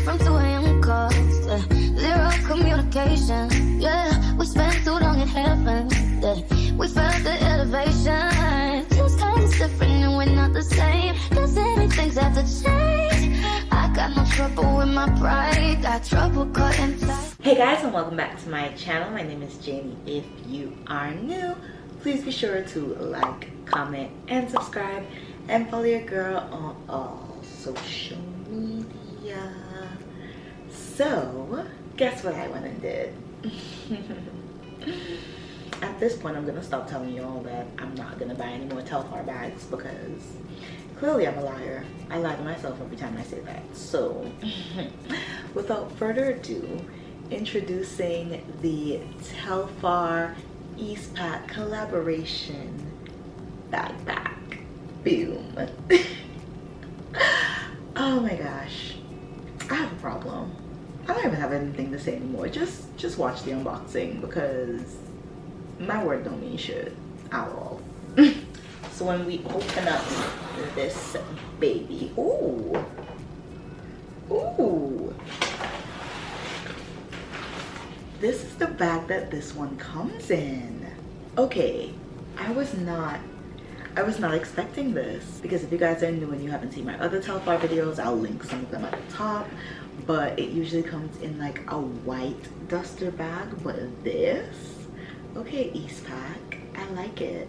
from 2 a.m. calls. Zero communication. Yeah, we spent too long in heaven. Yeah, we felt the elevation. Feels kind of different and we're not the same. Cause anything's have to change. I got no trouble with my pride. Got trouble cutting tight. Hey guys, and welcome back to my channel. My name is Janey. If you are new, please be sure to like, comment, and subscribe, and follow your girl on all social media. So, guess what I went and did? At this point, I'm gonna stop telling you all that I'm not gonna buy any more Telfar bags because clearly I'm a liar. I lie to myself every time I say that. So, without further ado, introducing the Telfar EastPak collaboration backpack. Boom. Oh my gosh, I have a problem. I don't even have anything to say anymore. Just watch the unboxing because my word don't mean shit at all. So when we open up this baby, ooh, this is the bag that this one comes in. Okay, I was not expecting this because if you guys are new and you haven't seen my other Telfar videos, I'll link some of them at the top. But it usually comes in like a white duster bag, but this, okay, EastPak, I like it.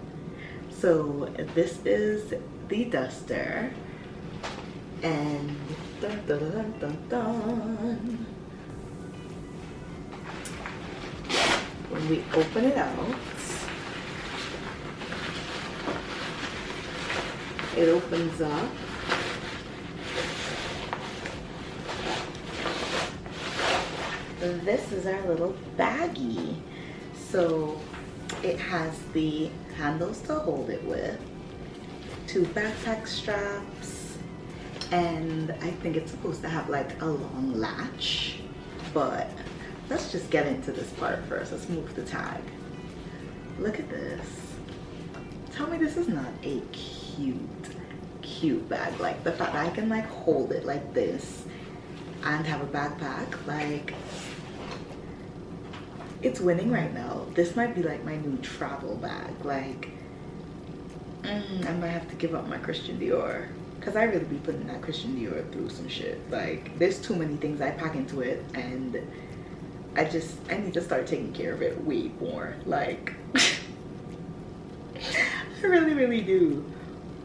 So this is the duster, and dun, dun, dun, dun, dun. When we open it out, it opens up. This is our little baggie. So it has the handles to hold it with, 2 backpack straps, and I think it's supposed to have like a long latch. But let's just get into this part first. Let's move the tag. Look at this. Tell me this is not a cute bag. Like the fact that I can like hold it like this and have a backpack, like it's winning right now. This might be like my new travel bag. Like I might have to give up my Christian Dior because I really be putting that Christian Dior through some shit. Like there's too many things I pack into it, and I need to start taking care of it way more. Like I really do.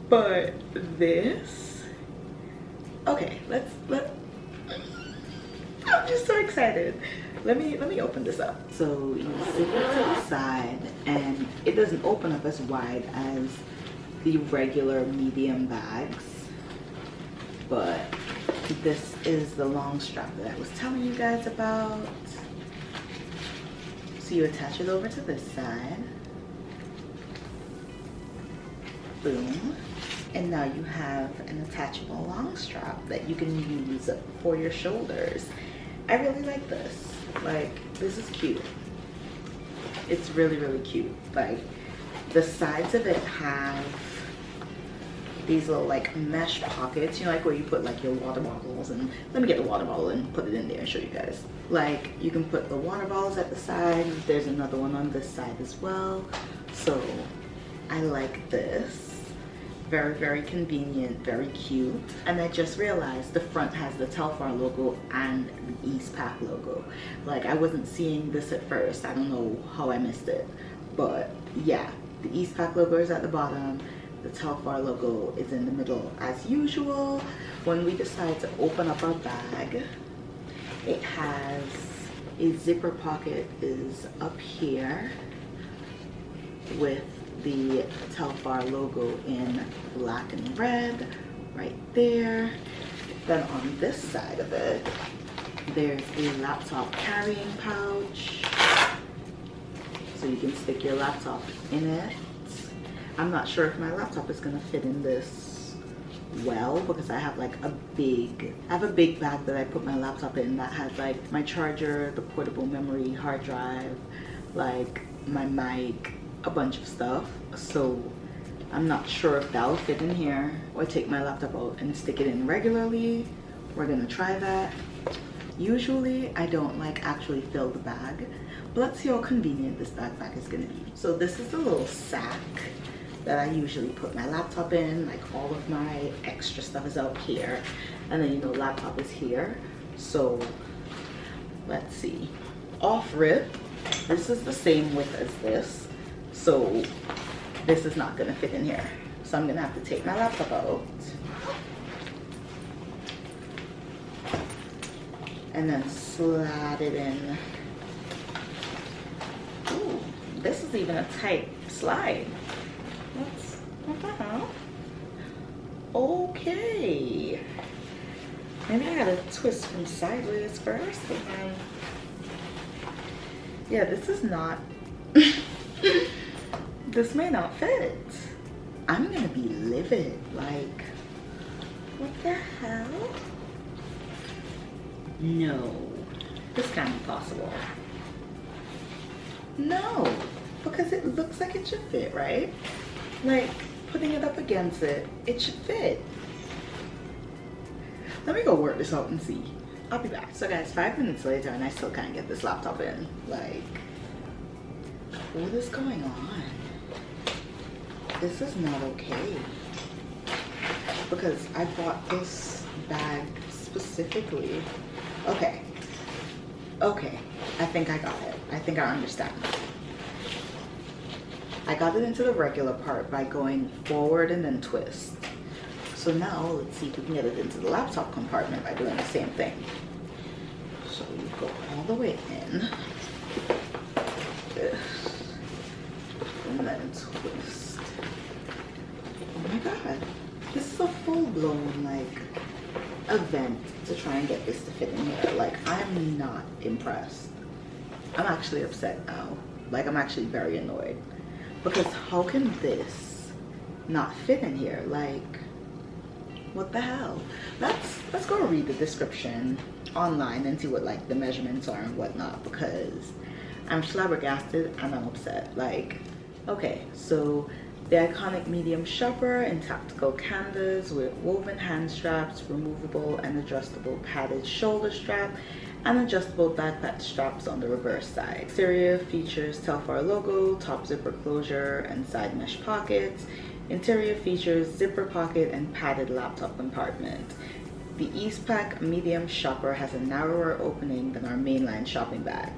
But this, okay, I'm just so excited. Let me open this up. So you zip it to the side, and it doesn't open up as wide as the regular medium bags, but this is the long strap that I was telling you guys about. So you attach it over to this side. Boom. And now you have an attachable long strap that you can use for your shoulders. I really like this. Like, this is cute. It's really cute. Like, the sides of it have these little like mesh pockets, you know, like where you put like your water bottles. And let me get the water bottle and put it in there and show you guys. Like, you can put the water bottles at the side. There's another one on this side as well. So I like this. Very convenient, very cute. And I just realized the front has the Telfar logo and the EastPak logo. Like, I wasn't seeing this at first. I don't know how I missed it, but yeah, the EastPak logo is at the bottom, the Telfar logo is in the middle as usual. When we decide to open up our bag, it has a zipper pocket is up here with the Telfar logo in black and red right there. Then on this side of it, there's a laptop carrying pouch, so you can stick your laptop in it. I'm not sure if my laptop is gonna fit in this well because I have like a big bag that I put my laptop in that has like my charger, the portable memory, hard drive, like my mic, a bunch of stuff. So I'm not sure if that'll fit in here, or take my laptop out and stick it in regularly. We're gonna try that. Usually I don't like actually fill the bag, but let's see how convenient this backpack is gonna be. So this is the little sack that I usually put my laptop in. Like all of my extra stuff is out here, and then you know laptop is here. So let's see, off rip, this is the same width as this, so this is not gonna fit in here. So I'm gonna have to take my laptop out and then slide it in. Ooh, this is even a tight slide. What the hell? Okay. Maybe I gotta twist from sideways first. And then... yeah, this is not... this may not fit. I'm gonna be livid. Like, what the hell? No, this can't be possible. No, because it looks like it should fit, right? Like, putting it up against it, it should fit. Let me go work this out and see. I'll be back. So guys, 5 minutes later and I still can't get this laptop in. Like, what is going on? This is not okay. Because I bought this bag specifically. Okay. Okay, I think I got it. I think I understand. I got it into the regular part by going forward and then twist. So now let's see if we can get it into the laptop compartment by doing the same thing. So you go all the way in. This. And then twist. Oh my god. This is a full-blown like event to try and get this to fit in here. Like, I'm not impressed. I'm actually upset now. Like, I'm actually very annoyed. Because how can this not fit in here? Like, what the hell? Let's go read the description online and see what like the measurements are and whatnot, because I'm flabbergasted and I'm upset. Like, okay, so the iconic medium shopper in tactical canvas with woven hand straps, removable and adjustable padded shoulder strap, and adjustable backpack straps on the reverse side. Exterior features Telfar logo, top zipper closure, and side mesh pockets. Interior features zipper pocket and padded laptop compartment. The EastPak medium shopper has a narrower opening than our mainline shopping bag.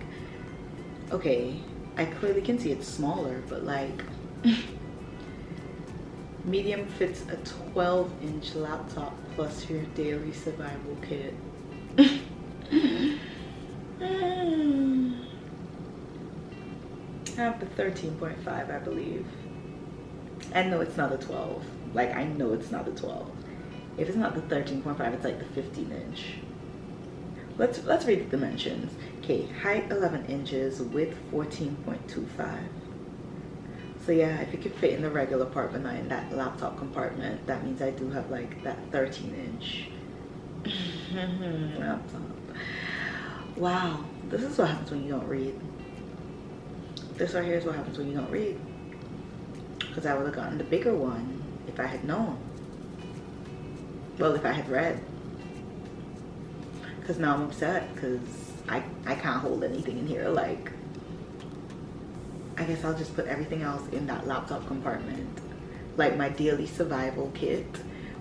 Okay, I clearly can see it's smaller, but like, medium fits a 12-inch laptop plus your daily survival kit. I have the 13.5, I believe. And no, it's not a 12. Like, I know it's not a 12. If it's not the 13.5, it's like the 15-inch. Let's read the dimensions. Okay, height 11 inches, width 14.25. So yeah, if it could fit in the regular part but not in that laptop compartment, that means I do have like that 13-inch laptop. Wow, this is what happens when you don't read. This right here is what happens when you don't read. Because I would have gotten the bigger one if I had known. Well, if I had read. Because now I'm upset because I can't hold anything in here. Like, I guess I'll just put everything else in that laptop compartment. Like my daily survival kit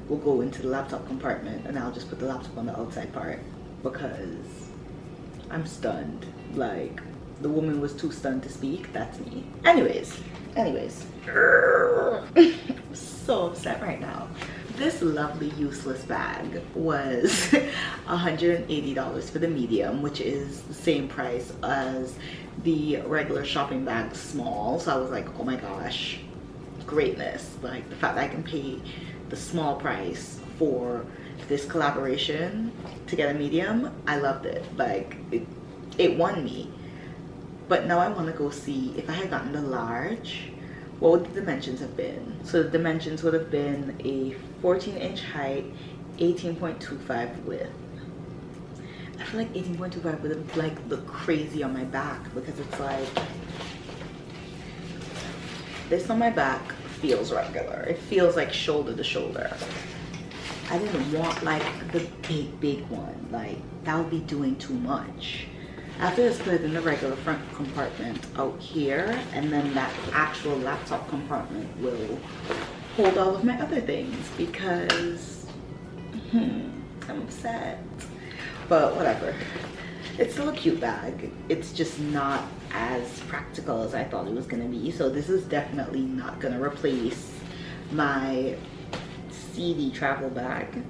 will go into the laptop compartment and I'll just put the laptop on the outside part because I'm stunned. Like, the woman was too stunned to speak. That's me. Anyways. So upset right now. This lovely useless bag was $180 for the medium, which is the same price as the regular shopping bag small. So I was like, oh my gosh, greatness. Like, the fact that I can pay the small price for this collaboration to get a medium, I loved it. Like, it won me. But now I want to go see if I had gotten the large, what would the dimensions have been? So the dimensions would have been a 14-inch height, 18.25 width. I feel like 18.25 would have like looked crazy on my back because it's like, this on my back feels regular. It feels like shoulder to shoulder. I didn't want like the big one. Like that would be doing too much. After this, put it in the regular front compartment out here, and then that actual laptop compartment will hold all of my other things because I'm upset. But whatever. It's still a cute bag. It's just not as practical as I thought it was gonna be. So this is definitely not gonna replace my CD travel bag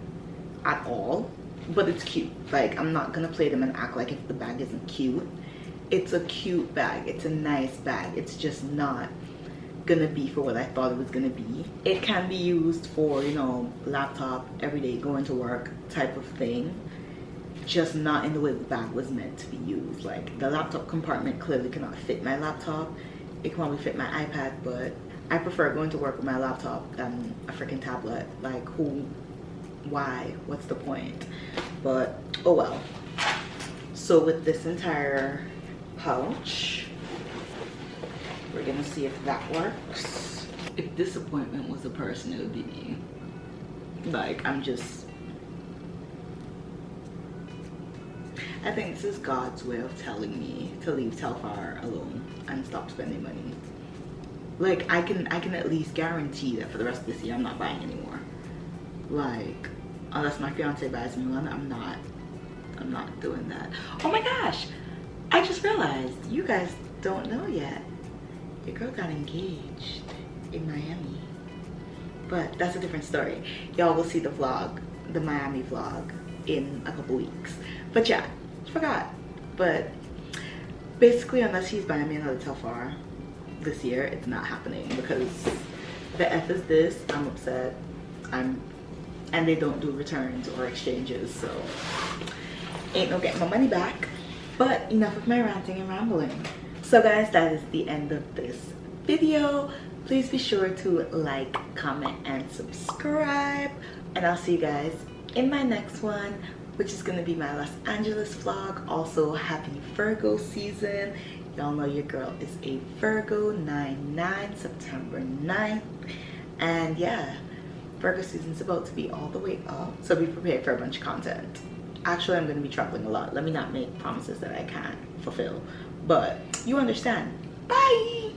at all. But it's cute. Like, I'm not gonna play them and act like if the bag isn't cute. It's a cute bag. It's a nice bag. It's just not gonna be for what I thought it was gonna be. It can be used for, you know, laptop, everyday going to work type of thing. Just not in the way the bag was meant to be used. Like, the laptop compartment clearly cannot fit my laptop. It can only fit my iPad, but I prefer going to work with my laptop than a freaking tablet. Like, who? Why? What's the point? But oh well. So with this entire pouch, we're gonna see if that works. If disappointment was a person, it would be me. Like, I think this is God's way of telling me to leave Telfar alone and stop spending money. Like, I can at least guarantee that for the rest of this year I'm not buying anymore. Like, unless my fiance buys me one, I'm not doing that. Oh my gosh, I just realized, you guys don't know yet, your girl got engaged in Miami. But that's a different story. Y'all will see the vlog, the Miami vlog, in a couple weeks. But yeah, forgot. But basically, unless he's buying me another Telfar this year, it's not happening, because the F is this, I'm upset. And they don't do returns or exchanges, so ain't no getting my money back. But enough of my ranting and rambling. So guys, that is the end of this video. Please be sure to like, comment, and subscribe. And I'll see you guys in my next one, which is gonna be my Los Angeles vlog. Also, happy Virgo season. Y'all know your girl is a Virgo, 9/9, September 9th. And yeah, Virgo season's about to be all the way up, so be prepared for a bunch of content. Actually, I'm going to be traveling a lot. Let me not make promises that I can't fulfill, but you understand. Bye!